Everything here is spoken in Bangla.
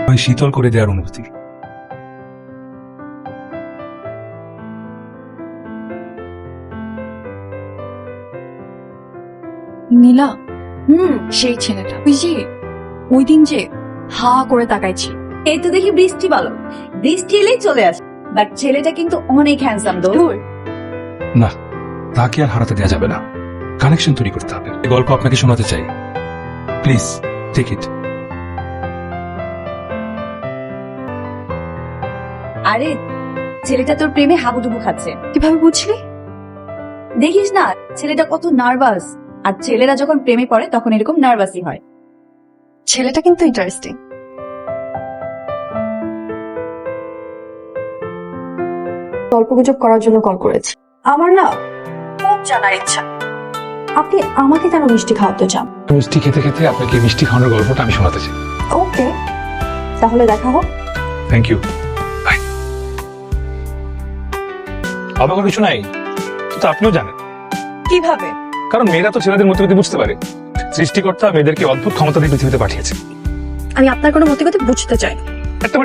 ওই শীতল করে দেওয়ার অনুভূতি। নীলা, সেই ছেলেটা ওই যে ওই দিন যে হা করে তাকাইছি। এই তো দেখি বৃষ্টি বলো, বৃষ্টি এলেই চলে আসে। বাট ছেলেটা কিন্তু অনেক হ্যান্ডসাম। না, তাকে আর হারাতে দেওয়া যাবে না, কানেকশন তৈরি করতে হবে। এই গল্প আপনাকে শোনাতে চাই, প্লিজ টেক ইট। আরে ছেলেটা তোর প্রেমে হাবুডুবু খাচ্ছে। কিভাবে বুঝলি? দেখিস না ছেলেটা কত নার্ভাস। আর ছেলেরা যখন প্রেমে পড়ে তখন এরকম নার্ভাসই হয়। ছেলেটা কিন্তু ইন্টারেস্টিং। গল্পগুজব করার জন্য কল করেছি। আমার না খুব জানার ইচ্ছা, আপনি আমাকে কেন মিষ্টি খাওয়াতে চান? মিষ্টি খেতে খেতে আপনাকে মিষ্টি খাওয়ানোর গল্পটা আমি শোনাতে চাই। ওকে, তাহলে দেখা হোক। Thank you, bye. অবাক কিছু নাই, তো আপনিও জানেন। কিভাবে? কারণ মেয়েরা তো ছেলেদের মতিগতি বুঝতে পারে। সৃষ্টিকর্তা মেয়েদেরকে অদ্ভুত ক্ষমতা দিয়ে পৃথিবীতে পাঠিয়েছে। আমি আপনার কোনো মতিগতি বুঝতে চাই। একটা